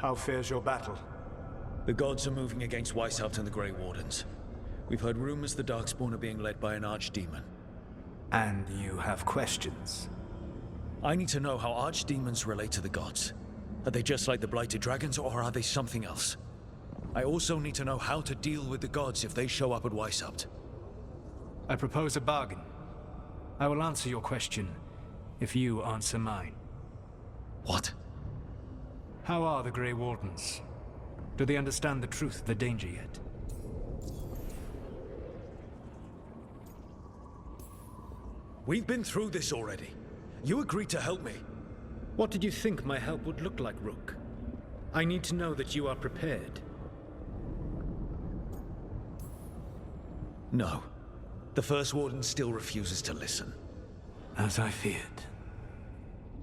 How fares your battle? The gods are moving against Weisshaupt and the Grey Wardens. We've heard rumors the Darkspawn are being led by an archdemon. And you have questions? I need to know how archdemons relate to the gods. Are they just like the Blighted Dragons, or are they something else? I also need to know how to deal with the gods if they show up at Weisshaupt. I propose a bargain. I will answer your question if you answer mine. What? How are the Grey Wardens? Do they understand the truth of the danger yet? We've been through this already. You agreed to help me. What did you think my help would look like, Rook? I need to know that you are prepared. No. The First Warden still refuses to listen. As I feared.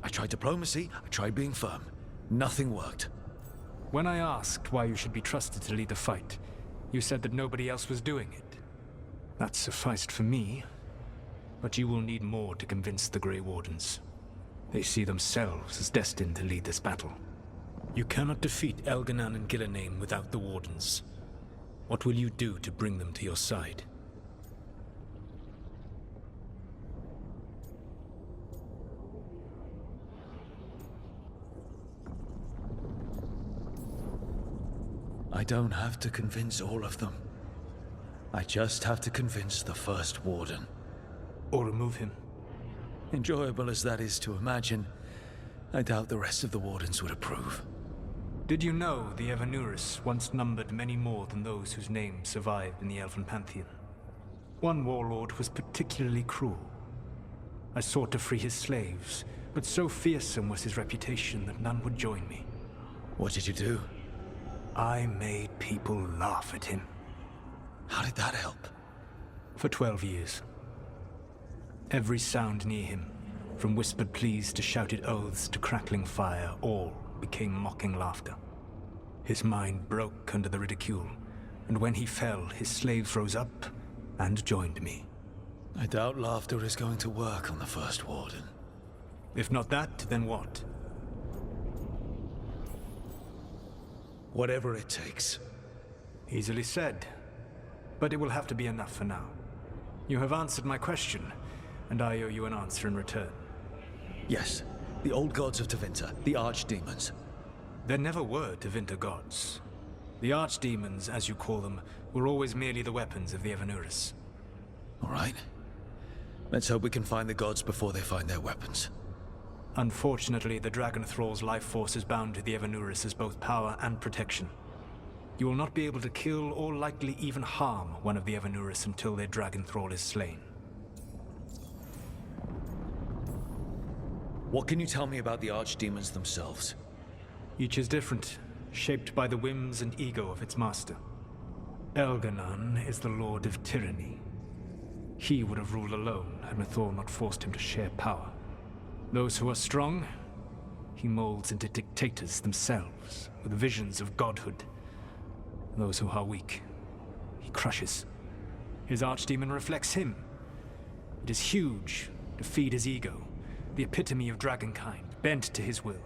I tried diplomacy, I tried being firm. Nothing worked. When I asked why you should be trusted to lead the fight, you said that nobody else was doing it. That sufficed for me, but you will need more to convince the Grey Wardens. They see themselves as destined to lead this battle. You cannot defeat Elganan and Gillenane without the Wardens. What will you do to bring them to your side? I don't have to convince all of them. I just have to convince the First Warden. Or remove him. Enjoyable as that is to imagine, I doubt the rest of the Wardens would approve. Did you know the Evanurus once numbered many more than those whose names survive in the Elven Pantheon? One warlord was particularly cruel. I sought to free his slaves, but so fearsome was his reputation that none would join me. What did you do? I made people laugh at him. How did that help? For 12 years. Every sound near him, from whispered pleas to shouted oaths to crackling fire, all became mocking laughter. His mind broke under the ridicule, and when he fell, his slaves rose up and joined me. I doubt laughter is going to work on the First Warden. If not that, then what? Whatever it takes. Easily said, but it will have to be enough for now. You have answered my question, and I owe you an answer in return. Yes, the old gods of Tevinter, the archdemons. There never were Tevinter gods. The archdemons, as you call them, were always merely the weapons of the Evanurus. All right. Let's hope we can find the gods before they find their weapons. Unfortunately, the Dragon Thrall's life force is bound to the Evanurus as both power and protection. You will not be able to kill or likely even harm one of the Evanurus until their Dragon Thrall is slain. What can you tell me about the archdemons themselves? Each is different, shaped by the whims and ego of its master. Elganan is the Lord of Tyranny. He would have ruled alone had Mythor not forced him to share power. Those who are strong, he molds into dictators themselves, with visions of godhood. Those who are weak, he crushes. His archdemon reflects him. It is huge to feed his ego, the epitome of dragonkind, bent to his will.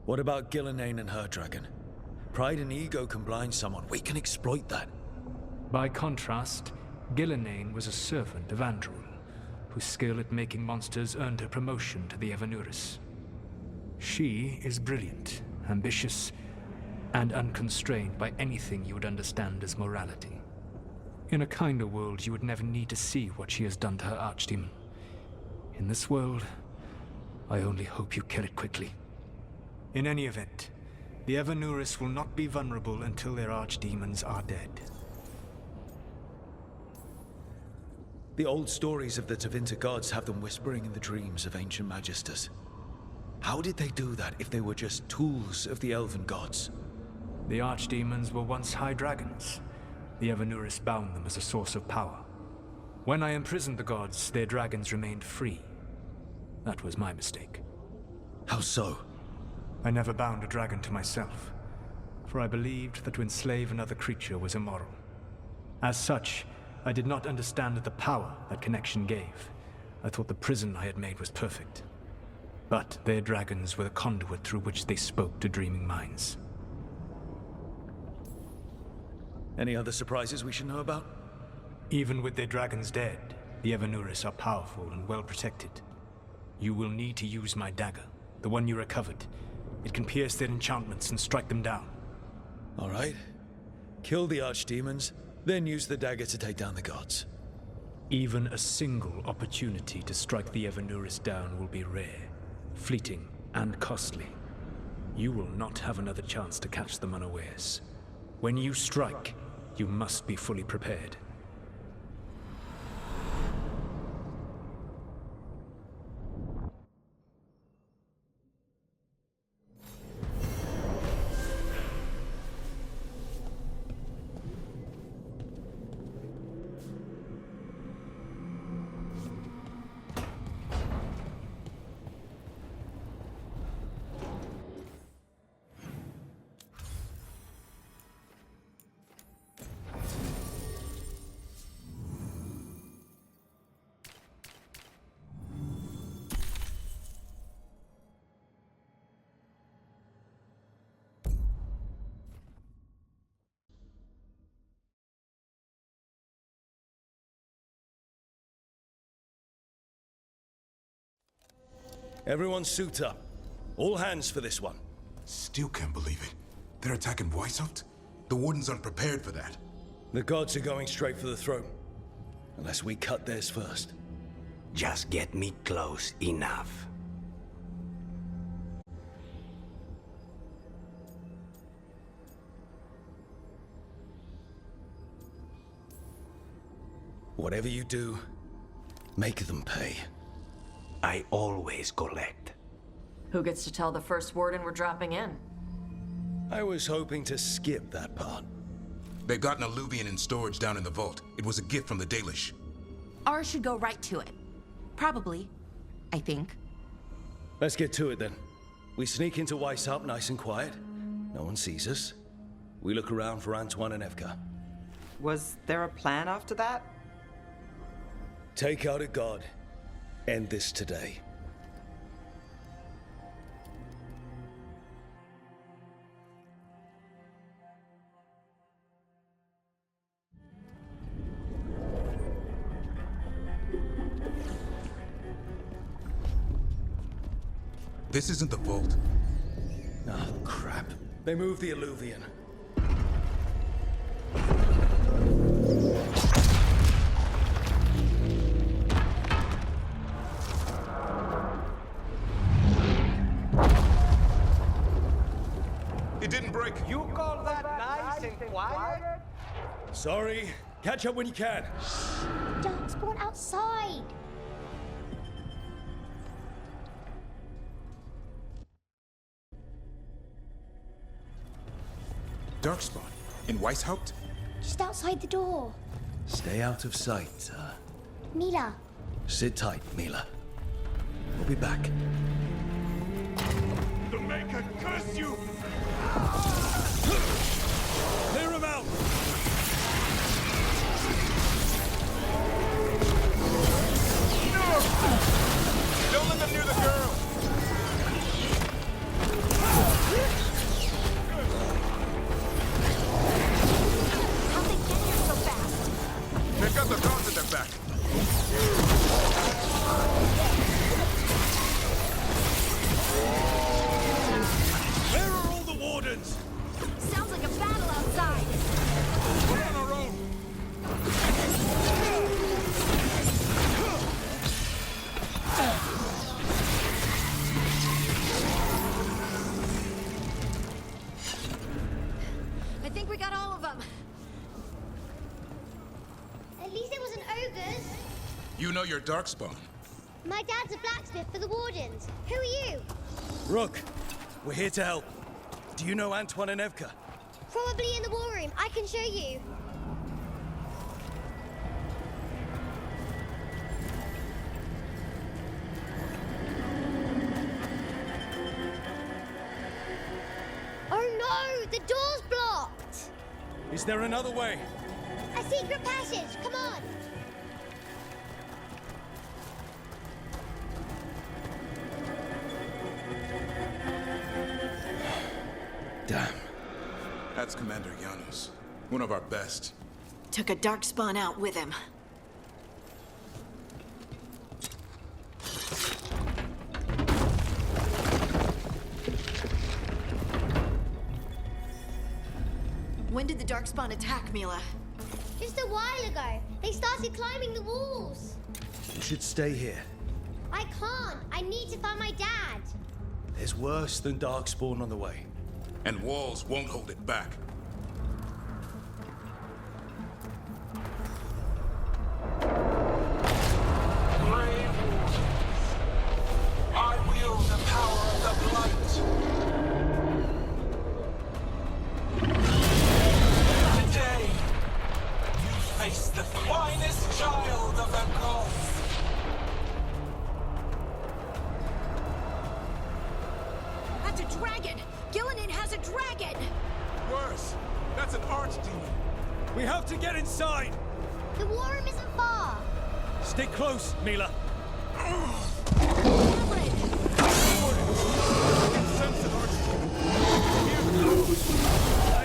What about Gillenane and her dragon? Pride and ego can blind someone. We can exploit that. By contrast, Gillenane was a servant of Andrul, whose skill at making monsters earned her promotion to the Evanurus. She is brilliant, ambitious, and unconstrained by anything you would understand as morality. In a kinder world, you would never need to see what she has done to her archdemon. In this world, I only hope you kill it quickly. In any event, the Evanurus will not be vulnerable until their archdemons are dead. The old stories of the Tevinter gods have them whispering in the dreams of ancient magisters. How did they do that if they were just tools of the elven gods? The archdemons were once high dragons. The Evanurus bound them as a source of power. When I imprisoned the gods, their dragons remained free. That was my mistake. How so? I never bound a dragon to myself, for I believed that to enslave another creature was immoral. As such, I did not understand the power that connection gave, I thought the prison I had made was perfect. But their dragons were the conduit through which they spoke to dreaming minds. Any other surprises we should know about? Even with their dragons dead, the Evanuris are powerful and well protected. You will need to use my dagger, the one you recovered. It can pierce their enchantments and strike them down. All right. Kill the archdemons, then use the dagger to take down the gods. Even a single opportunity to strike the Evanuris down will be rare, fleeting, and costly. You will not have another chance to catch them unawares. When you strike, you must be fully prepared. Everyone suit up. All hands for this one. Still can't believe it. They're attacking Weisshaupt? The Wardens aren't prepared for that. The gods are going straight for the throne. Unless we cut theirs first. Just get me close enough. Whatever you do, make them pay. I always collect. Who gets to tell the first warden we're dropping in? I was hoping to skip that part. They've got an alluvian in storage down in the vault. It was a gift from the Dalish. Ours should go right to it. Probably. I think. Let's get to it then. We sneak into Weisshaupt nice and quiet. No one sees us. We look around for Antoine and Evka. Was there a plan after that? Take out a god. End this today. This isn't the vault. Oh, crap. They moved the alluvian. It didn't break. You call that nice and quiet? Sorry. Catch up when you can. Darkspawn outside! Darkspawn? In Weisshaupt? Just outside the door. Stay out of sight. Mila. Sit tight, Mila. We'll be back. The Maker curse you! Clear him out! Don't let them near the girl! How'd they get here so fast? They've got the guards at their back. Where are all the wardens? Sounds like a battle outside. We're on our own. I think we got all of them. At least it wasn't ogres. You know your Darkspawn. My dad's a blacksmith for the Wardens. Who are you? Rook, we're here to help. Do you know Antoine and Evka? Probably in the war room. I can show you. Oh no! The door's blocked! Is there another way? A secret passage! Come on! Damn. That's Commander Janos, one of our best. Took a darkspawn out with him. When did the darkspawn attack, Mila? Just a while ago, they started climbing the walls. You should stay here. I can't. I need to find my dad. There's worse than Darkspawn on the way. And walls won't hold it back. Brave Wardens, I wield the power of the Blight. Today, you face the finest child of the gods. That's a dragon! Gillinan has a dragon! Worse! That's an archdemon! We have to get inside! The war room isn't far. Stick close, Mila. I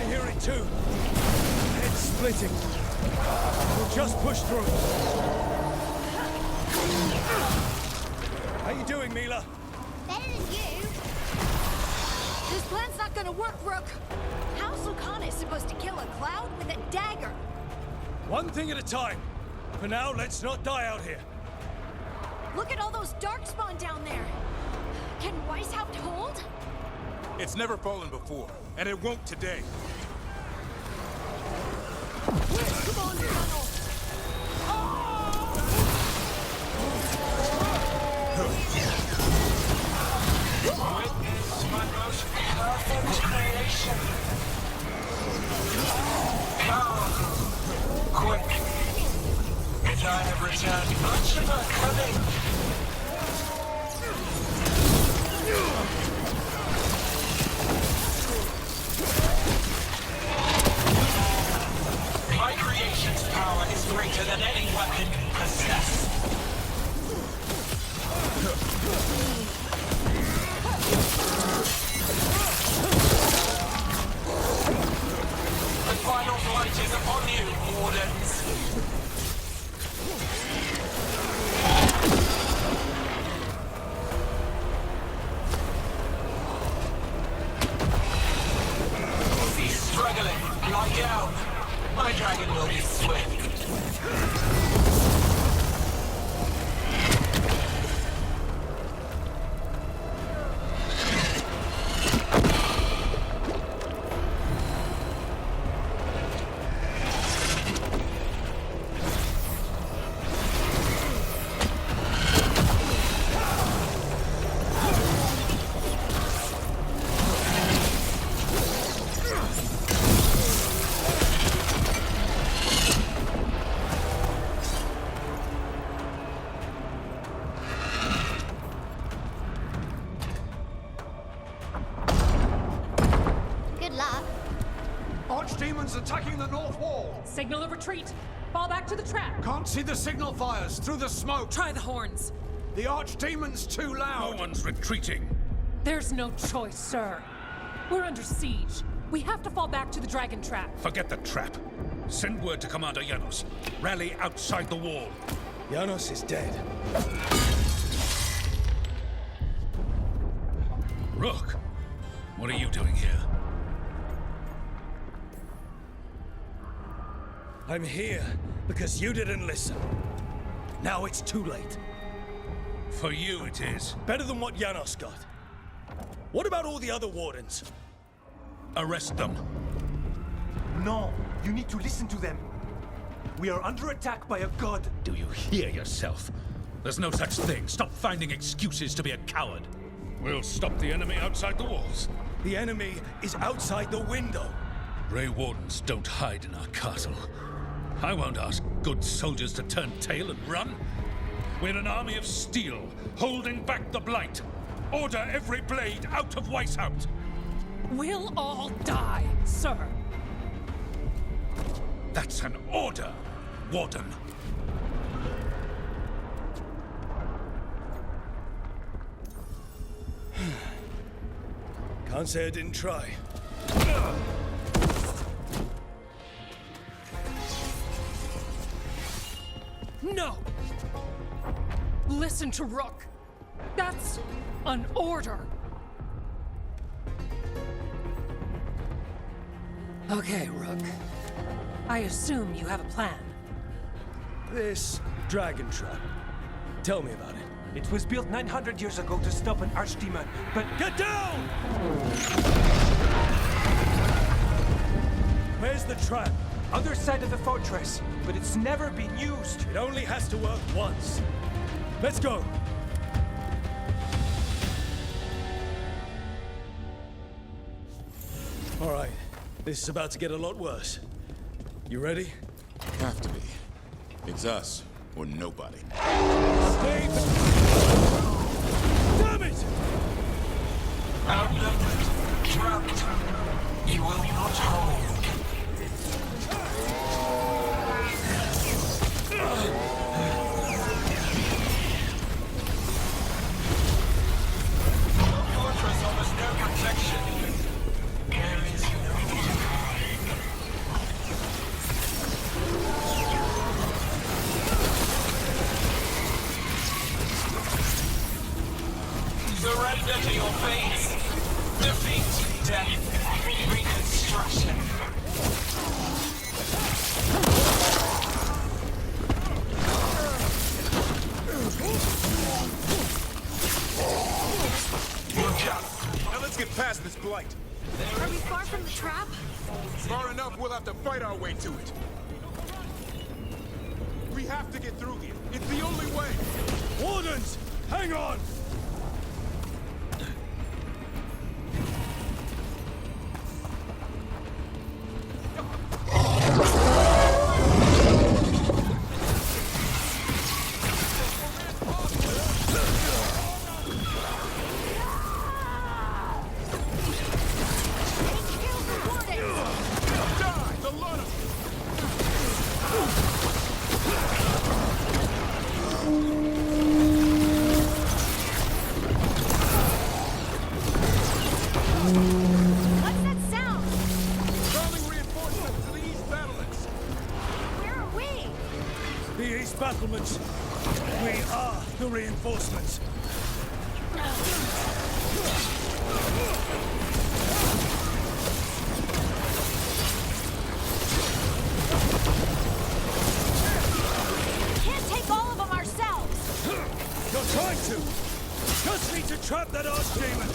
hear it too. It's splitting. We'll just push through. How you doing, Mila? Better than you. This plan's not gonna work, Rook! How Sulcana is supposed to kill a cloud with a dagger? One thing at a time. For now, let's not die out here. Look at all those darkspawn down there! Can Weisshaupt hold? It's never fallen before, and it won't today. Come on, Tunnel! Witness my most perfect creation. Come, quick. As I have returned much of her cunning. My creation's power is greater than any weapon can possess. The final flight is upon you, Wardens. Cease struggling. Lie down. My dragon will be swift. Good luck. Archdemons attacking the north wall. Signal of retreat. Fall back to the trap. Can't see the signal fires through the smoke. Try the horns. The Archdemon's too loud. No one's retreating. There's no choice, sir. We're under siege. We have to fall back to the dragon trap. Forget the trap. Send word to Commander Janos. Rally outside the wall. Janos is dead. Rook, what are you doing here? I'm here because you didn't listen. Now it's too late. For you it is. Better than what Janos got. What about all the other wardens? Arrest them. No, you need to listen to them. We are under attack by a god. Do you hear yourself? There's no such thing. Stop finding excuses to be a coward. We'll stop the enemy outside the walls. The enemy is outside the window. Grey Wardens don't hide in our castle. I won't ask good soldiers to turn tail and run. We're an army of steel, holding back the Blight. Order every blade out of Weisshaupt. We'll all die, sir. That's an order, Warden. Can't say I didn't try. No! Listen to Rook. That's an order. Okay, Rook. I assume you have a plan. This dragon trap. Tell me about it. It was built 900 years ago to stop an archdemon, but... Get down! Where's the trap? Other side of the fortress, but it's never been used. It only has to work once. Let's go! All right, this is about to get a lot worse. You ready? Have to be. It's us or nobody. Stay... Damn it! Outnumbered, trapped. You will not hold. Fortress offers no protection. There is no surrender to your fate. Defeat, death, reconstruction. Now let's get past this blight. Are we far from the trap? Far enough, we'll have to fight our way to it. We have to get through here. It's the only way. Wardens! Hang on! What's that sound? Calling reinforcements to the east battlements. Where are we? The East battlements. We are the reinforcements. Can't take all of them ourselves. You're trying to! Just need to trap that archdemon!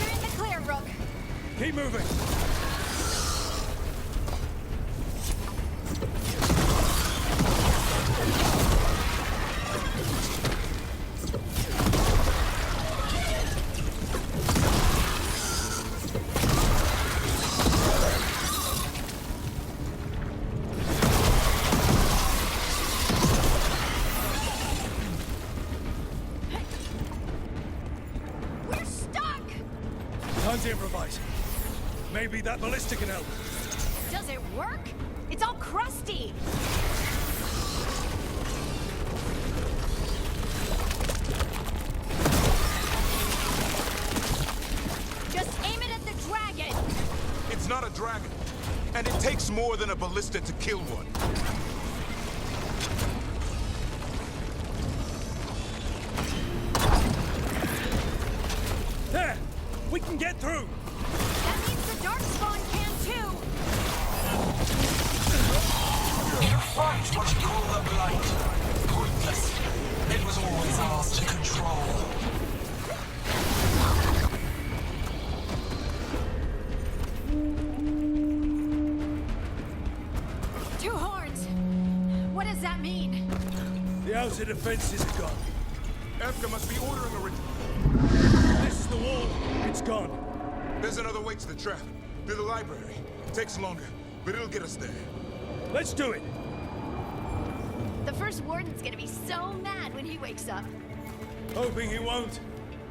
You're in the clear, Rook. Keep moving! We're stuck! Time to improvise. Maybe that ballista can help. Does it work? It's all crusty. Just aim it at the dragon. It's not a dragon. And it takes more than a ballista to kill one. There! We can get through! That means the Darkspawn can too. You fight what you call the blight. does that mean? The outer defenses are gone. Efka must be ordering a retreat. This is the wall. It's gone. There's another way to the trap. Through the library. Takes longer, but it'll get us there. Let's do it. The first warden's gonna be so mad when he wakes up. Hoping he won't.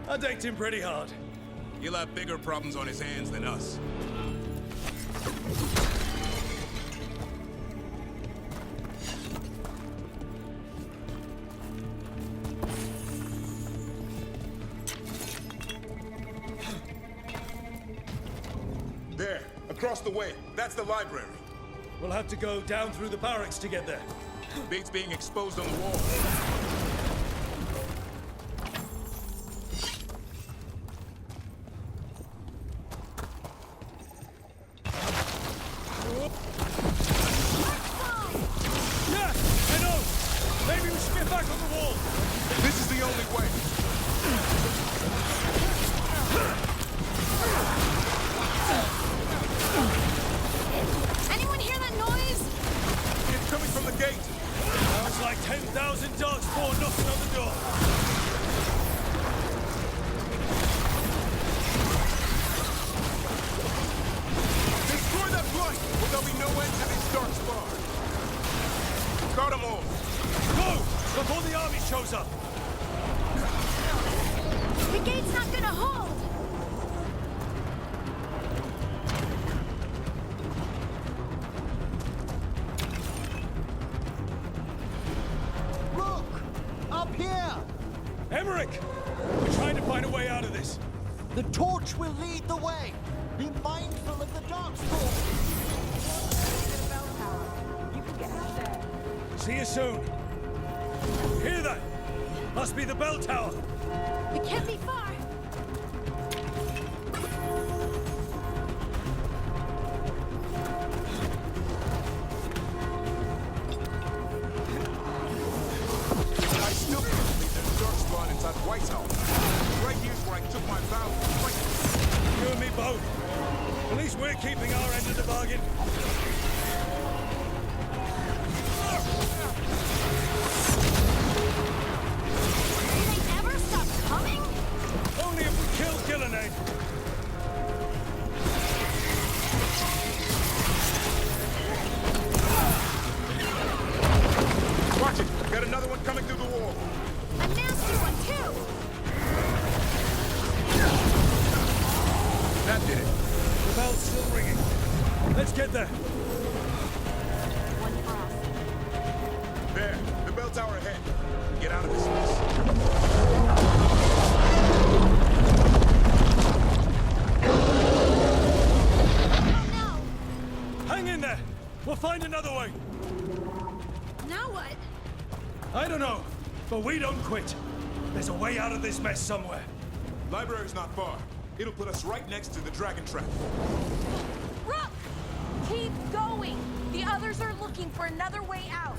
I decked him pretty hard. He'll have bigger problems on his hands than us. There, across the way. That's the library. We'll have to go down through the barracks to get there. Bait's being exposed on the wall. Yeah, I know! Maybe we should get back on the wall! This is the only way. Anyone hear that noise? It's coming from the gate. Sounds like 10,000 dogs for knocking on the door. Destroy that blight, or there'll be no end to this dark spawn. Got them all. Go! Before the army shows up! The gate's not gonna hold! Look! Up here! Emmerich! We're trying to find a way out of this. The torch will lead the way! Be mindful of the darkspawn! See you soon. Hear that? Must be the bell tower. It can't be far! I still can't believe there's dark spawn inside Weisshaupt. Right here's where I took my vow to fight. You and me both. At least we're keeping our end of the bargain. Do they ever stop coming? Only if we kill Gillenade. Watch it. Got another one coming through the wall. A nasty one, too! That did it. The bell's still ringing. Let's get there. One for us. There, the bell tower ahead. Get out of this mess. Oh Hang in there. We'll find another way. no! Now what? I don't know, but we don't quit. There's a way out of this mess somewhere. Library's not far. It'll put us right next to the dragon trap. Rook! Keep going! The others are looking for another way out.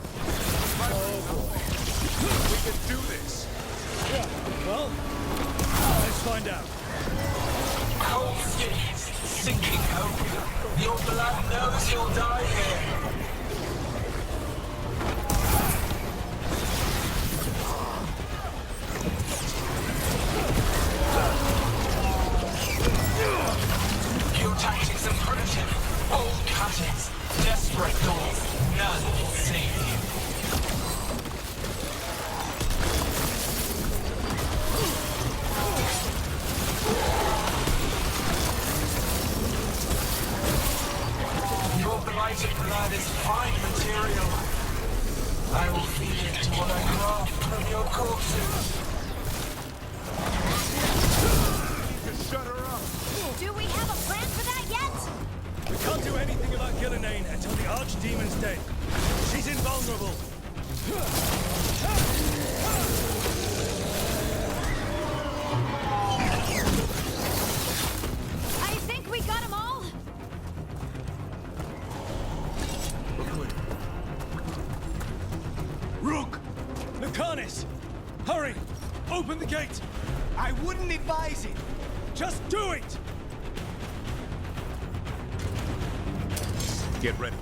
We can do this. Yeah, well, let's find out. Cold skin, sinking hope. Your blood knows you'll die here. Your tactics are primitive. Old cuttings, desperate doors. None will save you. Your blighted blood is fine material. I will feed it to what I craft from your corpses. Just shut her up. Do we have a plan for that yet? We can't do anything about Gillenane until the Archdemon's dead. She's invulnerable. I think we got them all. Rook! Lucanis! Hurry! Open the gate! I wouldn't advise it! Just do it! Get ready.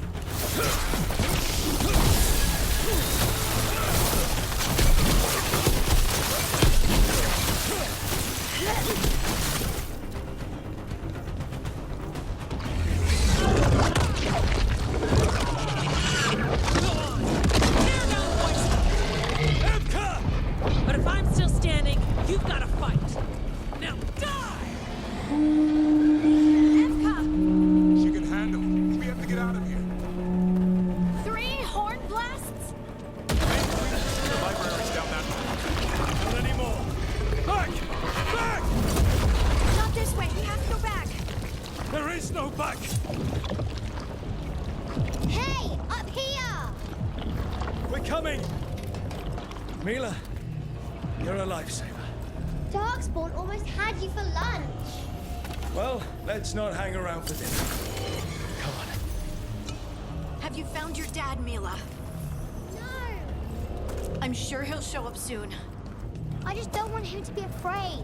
But if I'm still standing, you've got to fight. Now die! She can handle it. We have to get out of here. 3 horn blasts? The library's down that way. Not anymore. Back! Back! Not this way. We have to go back. There is no back! Hey, up here! We're coming! Mila, you're a lifesaver. Darkspawn almost had you for lunch. Well, let's not hang around for dinner. Come on. Have you found your dad, Mila? No, I'm sure he'll show up soon. I just don't want him to be afraid.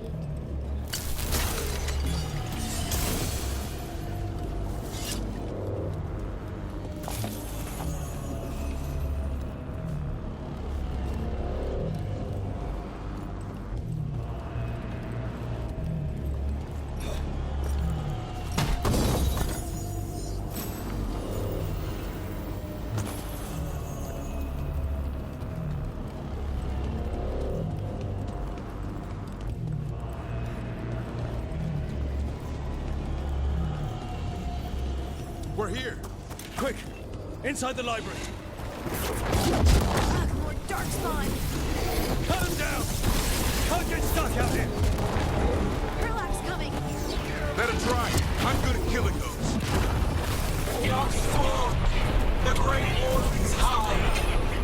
We're here. Quick! Inside the library! Ugh, more darkspawn. Cut him down! Can't get stuck out here! Herlock's coming. Let her try. I'm good at killing those. Darkspawn! The Great Wardens hide!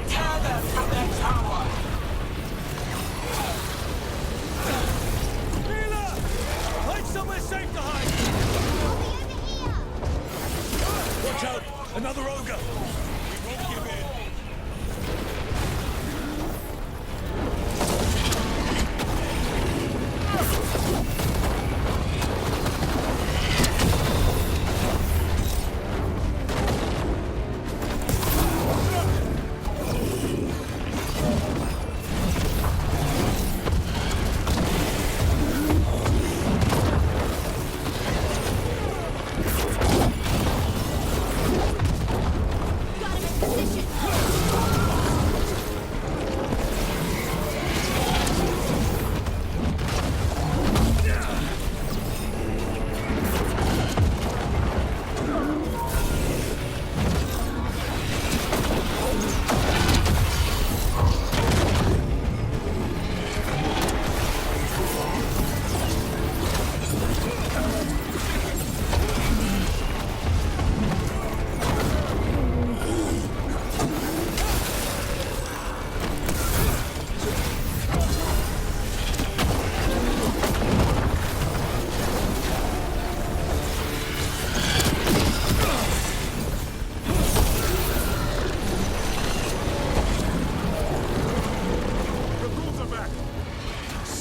Tear them from their tower! Mila! Find somewhere safe to hide! I'll be over here. Watch out! Another ogre! We won't give in.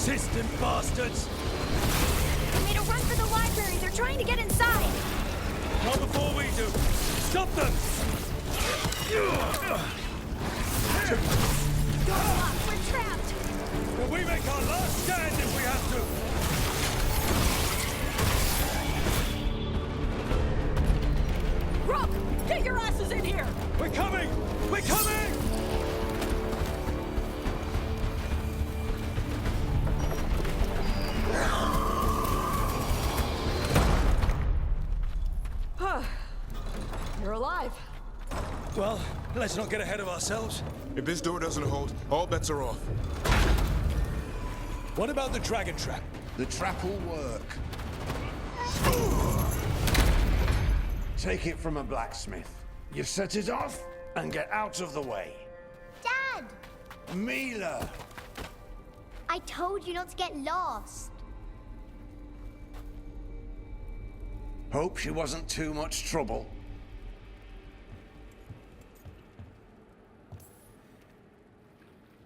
Persistent bastards! We made a run for the library. They're trying to get inside. Not before we do! Stop them! Door's locked. We're trapped. Well, we make our last stand if we have to! Rook, get your asses in here! We're coming! We're coming! You're alive. Well, let's not get ahead of ourselves. If this door doesn't hold, all bets are off. What about the dragon trap? The trap will work. Take it from a blacksmith. You set it off and get out of the way. Dad! Mila! I told you not to get lost. Hope she wasn't too much trouble.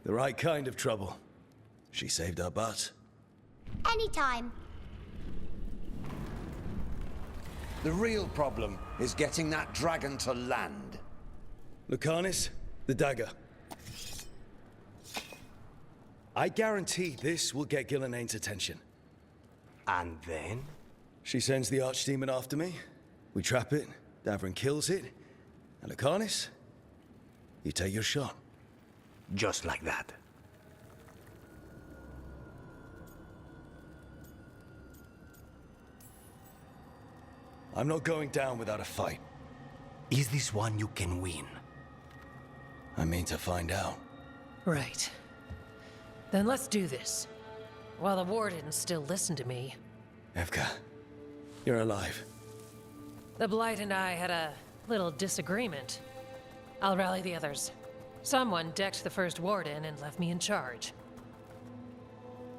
The right kind of trouble. She saved our butt. Anytime. The real problem is getting that dragon to land. Lucanis, the dagger. I guarantee this will get Gillenane's attention. And then? She sends the Archdemon after me. We trap it, Davrin kills it, and Lucanus, you take your shot. Just like that. I'm not going down without a fight. Is this one you can win? I mean to find out. Right. Then let's do this. While the Wardens still listen to me. Evka, you're alive. The Blight and I had a little disagreement. I'll rally the others. Someone decked the first Warden and left me in charge.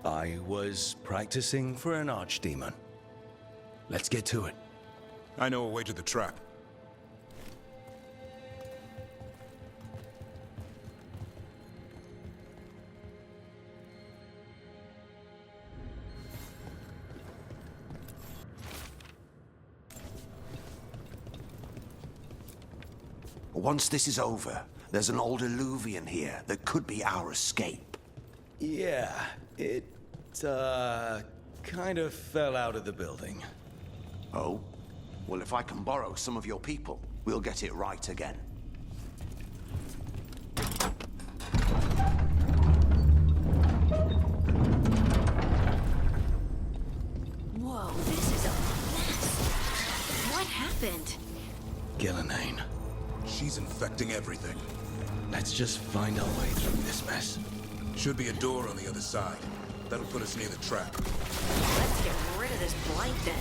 I was practicing for an Archdemon. Let's get to it. I know a way to the trap. Once this is over, there's an old Illuvian here that could be our escape. Yeah, it, kind of fell out of the building. Oh? Well, if I can borrow some of your people, we'll get it right again. Whoa, this is a mess. What happened? Gillenane. She's infecting everything. Let's just find our way through this mess. Should be a door on the other side. That'll put us near the trap. Let's get rid of this blight then.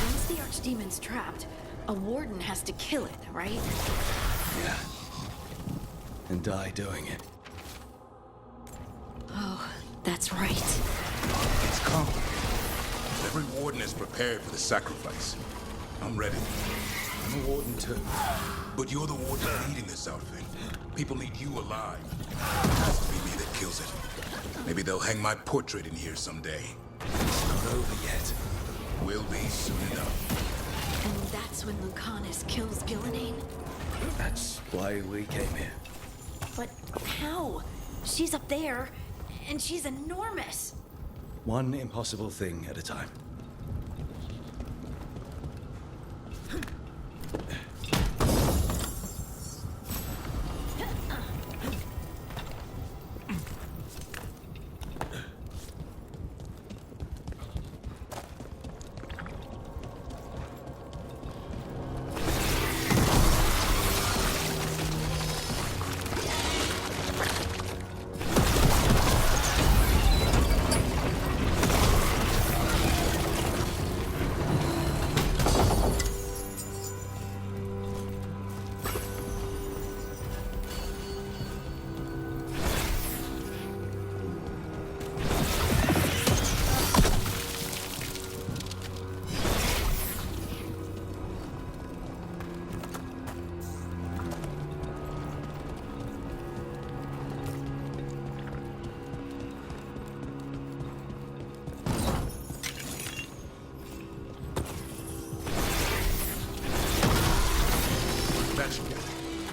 Once the Archdemon's trapped, a Warden has to kill it, right? Yeah. And die doing it. Oh, that's right. It's complicated. Every Warden is prepared for the sacrifice. I'm ready. I'm a Warden too. But you're the Warden leading this outfit. People need you alive. It has to be me that kills it. Maybe they'll hang my portrait in here someday. It's not over yet. Will be soon enough. And that's when Lucanus kills Gillenane? That's why we came here. But how? She's up there, and she's enormous. One impossible thing at a time.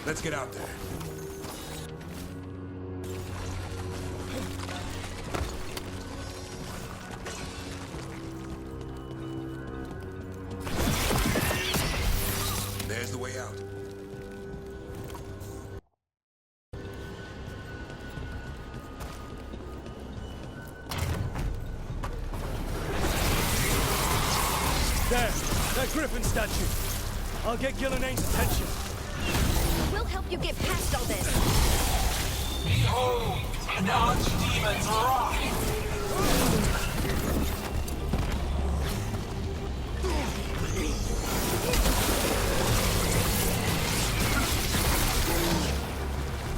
Let's get out there. There's the way out. There! That Griffin statue! I'll get Gillenane's attention. We'll help you get past all this. Behold, an Archdemon's wrath!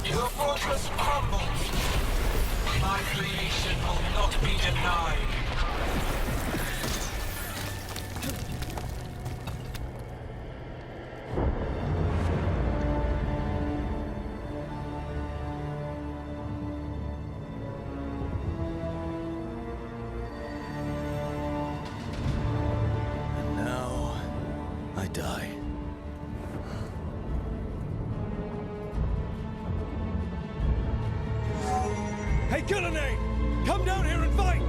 Your fortress crumbles. My creation will not be denied. die. Hey, Gillenane! Come down here and fight!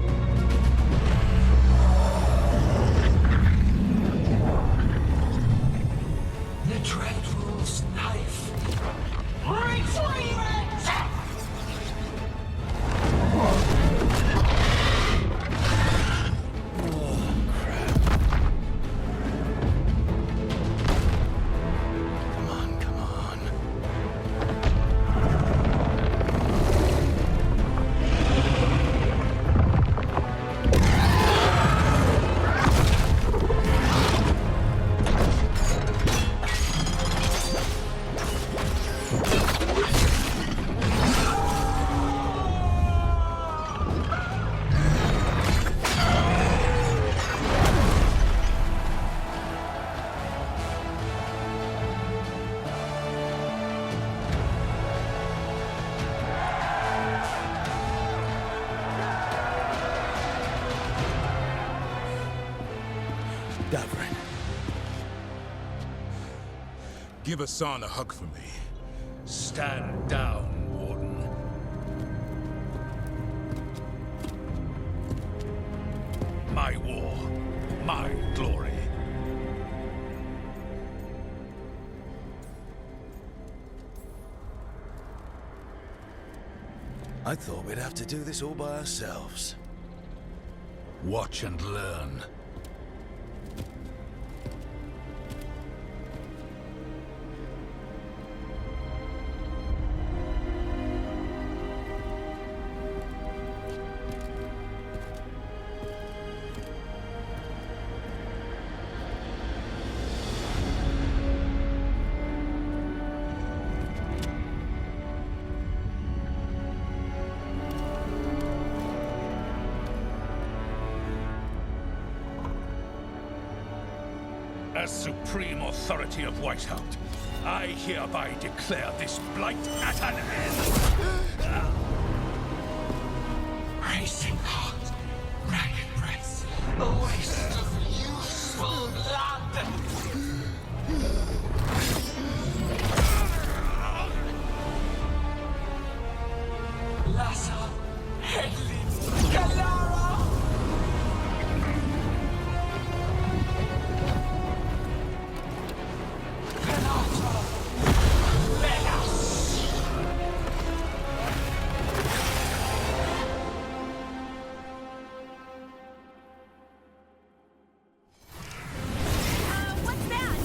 The Dreadwolf's knife. Retrieve it! Davrin. Give Hassan a hug for me. Stand down, Warden. My war, my glory. I thought we'd have to do this all by ourselves. Watch and learn. As supreme authority of Weisshaupt, I hereby declare this blight at an end. Racing heart, ragged breath, a waste of useful blood. Lassa, Hedlin, Galara. What's that?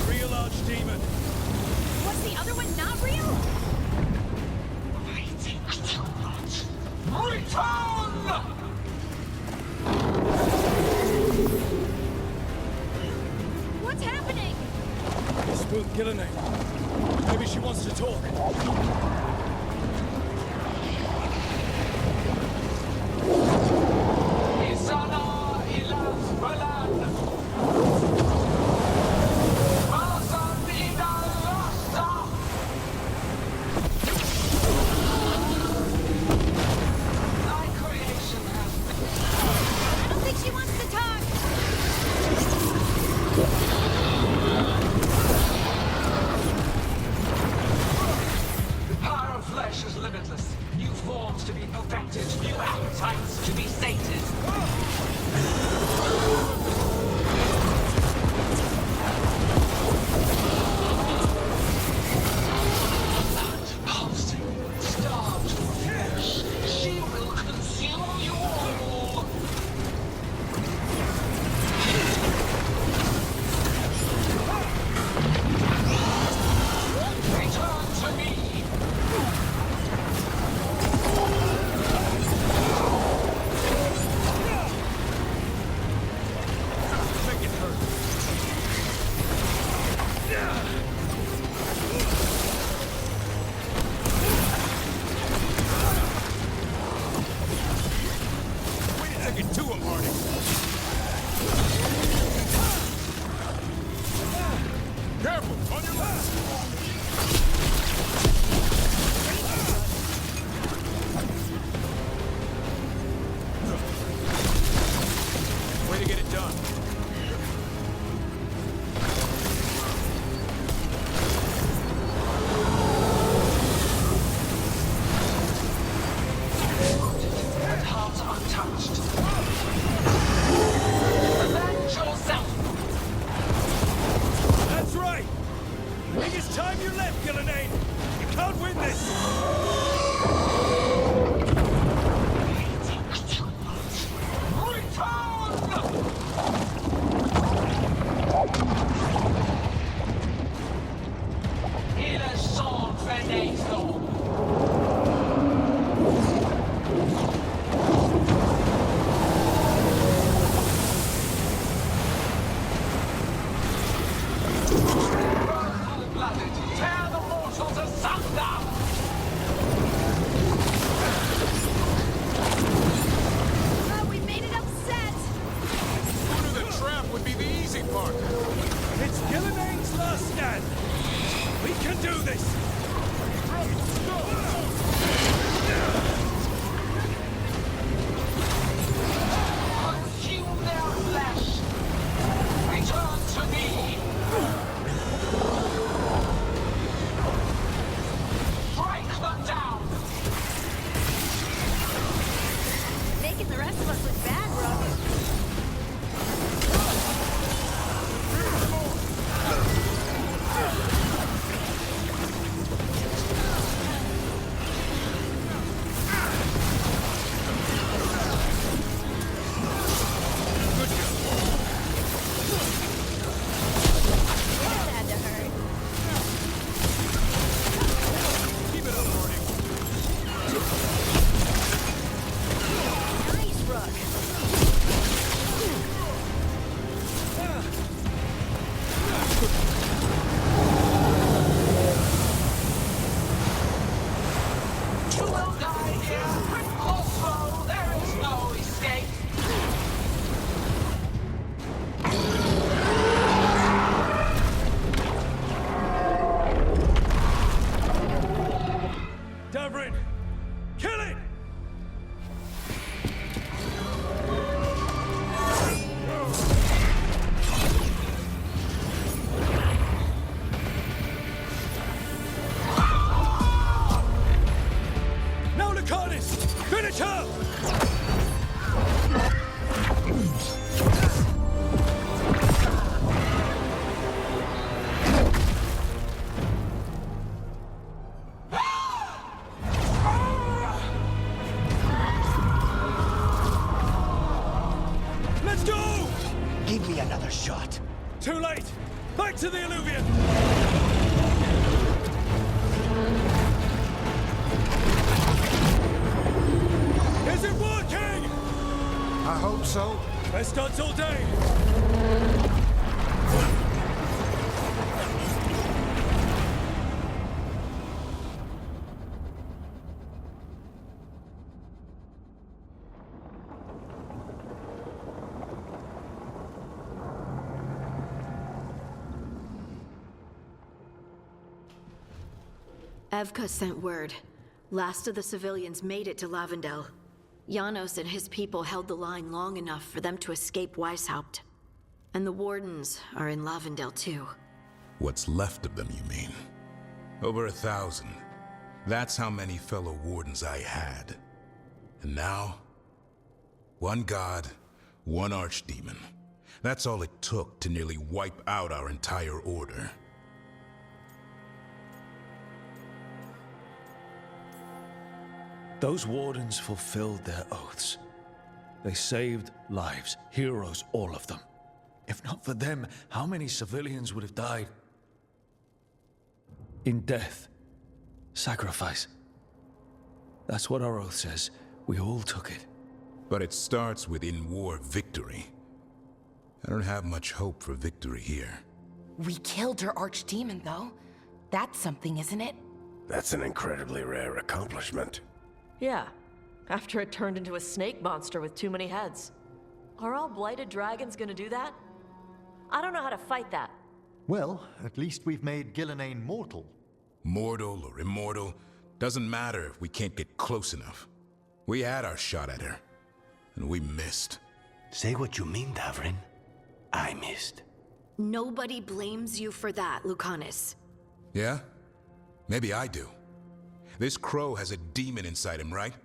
Real archdemon. Was the other one not real? I think too much. Return! What's happening? Spook Gillenane. Maybe she wants to talk. Isana ilas balan. Malasan idal rasta. Thy creation has I don't think she wants to talk. the power think it's time you left, Gillenane! You can't win this! Il est son fenêtre. Tear the mortals asunder! Oh, we made it upset! Through the trap would be the easy part. It's Gillenane's last stand! We can do this! Consume their flesh! Return to me! Strike them down! Making the rest of us look bad, Rook. That had to hurt. Keep it up, Morning. Nice, Rook. You will die here! Crossbow, there is no escape! Davrin! Kill it! Now, Lucanus! Finish her! Let's go! Give me another shot. Too late! Back to the Illuvian! Is it working? I hope so. Best odds all day! Evka sent word. Last of the civilians made it to Lavendel. Janos and his people held the line long enough for them to escape Weisshaupt. And the Wardens are in Lavendel too. What's left of them, you mean? Over 1,000. That's how many fellow Wardens I had. And now, one god, one archdemon. That's all it took to nearly wipe out our entire order. Those Wardens fulfilled their oaths. They saved lives, heroes, all of them. If not for them, how many civilians would have died? In death, sacrifice. That's what our oath says. We all took it. But it starts with in-war victory. I don't have much hope for victory here. We killed her archdemon, though. That's something, isn't it? That's an incredibly rare accomplishment. Yeah, after it turned into a snake monster with too many heads. Are all blighted dragons gonna do that? I don't know how to fight that. Well, at least we've made Gillenane mortal. Mortal or immortal, doesn't matter if we can't get close enough. We had our shot at her, and we missed. Say what you mean, Davrin. I missed. Nobody blames you for that, Lucanus. Yeah? Maybe I do. This crow has a demon inside him, right?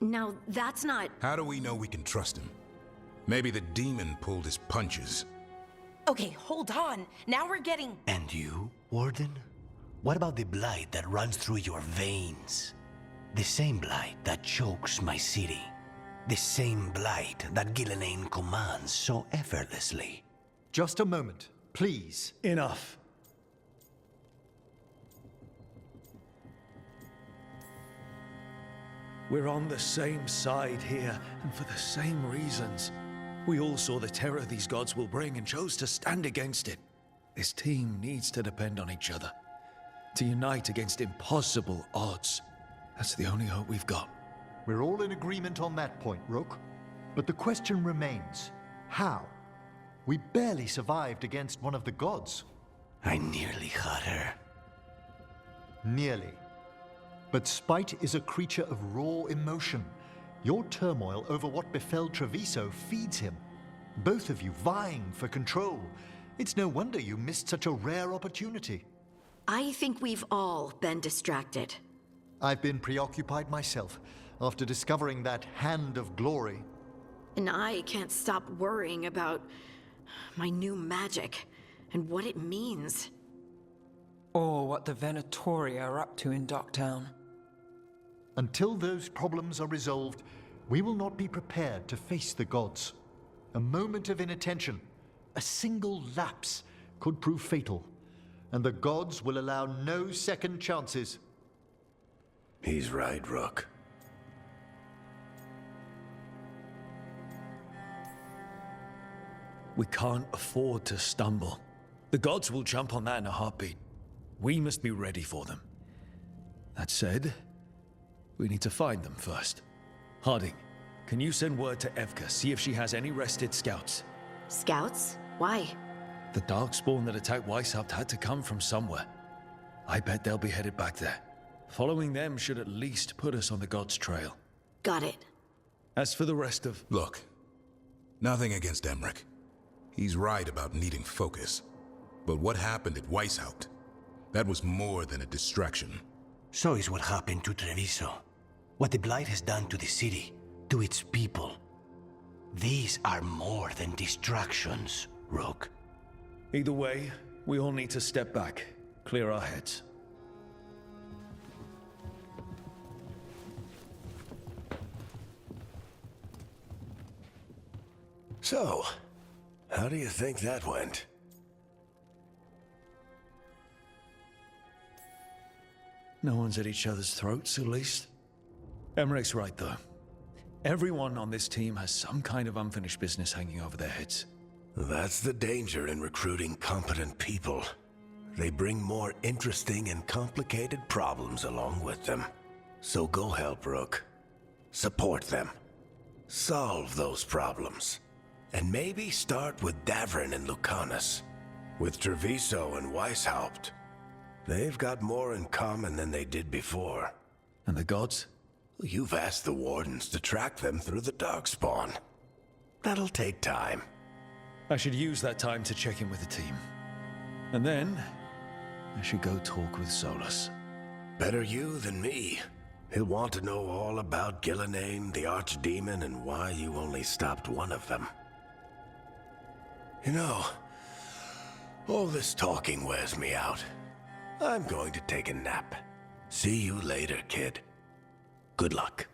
Now, that's not... How do we know we can trust him? Maybe the demon pulled his punches. Okay, hold on. Now we're getting... And you, Warden? What about the blight that runs through your veins? The same blight that chokes my city. The same blight that Gillenane commands so effortlessly. Just a moment, please. Enough. We're on the same side here, and for the same reasons. We all saw the terror these gods will bring and chose to stand against it. This team needs to depend on each other. To unite against impossible odds. That's the only hope we've got. We're all in agreement on that point, Rook. But the question remains, how? We barely survived against one of the gods. I nearly got her. Nearly. But spite is a creature of raw emotion. Your turmoil over what befell Treviso feeds him. Both of you vying for control. It's no wonder you missed such a rare opportunity. I think we've all been distracted. I've been preoccupied myself after discovering that hand of glory. And I can't stop worrying about my new magic and what it means. Or what the Venatori are up to in Docktown. Until those problems are resolved, we will not be prepared to face the gods. A moment of inattention, a single lapse, could prove fatal, and the gods will allow no second chances. He's right, Rook. We can't afford to stumble. The gods will jump on that in a heartbeat. We must be ready for them. That said, we need to find them first. Harding, can you send word to Evka, see if she has any rested scouts? Scouts? Why? The Darkspawn that attacked Weisshaupt had to come from somewhere. I bet they'll be headed back there. Following them should at least put us on the gods' trail. Got it. As for the rest of... Look, nothing against Emmerich. He's right about needing focus. But what happened at Weisshaupt? That was more than a distraction. So is what happened to Treviso. What the Blight has done to the city, to its people. These are more than distractions, Rook. Either way, we all need to step back, clear our heads. So, how do you think that went? No one's at each other's throats, at least. Emmerich's right, though. Everyone on this team has some kind of unfinished business hanging over their heads. That's the danger in recruiting competent people. They bring more interesting and complicated problems along with them. So go help, Rook. Support them. Solve those problems. And maybe start with Davrin and Lucanus. With Treviso and Weisshaupt. They've got more in common than they did before. And the gods? You've asked the Wardens to track them through the Darkspawn. That'll take time. I should use that time to check in with the team. And then, I should go talk with Solus. Better you than me. He'll want to know all about Gillenane, the Archdemon, and why you only stopped one of them. You know, all this talking wears me out. I'm going to take a nap. See you later, kid. Good luck.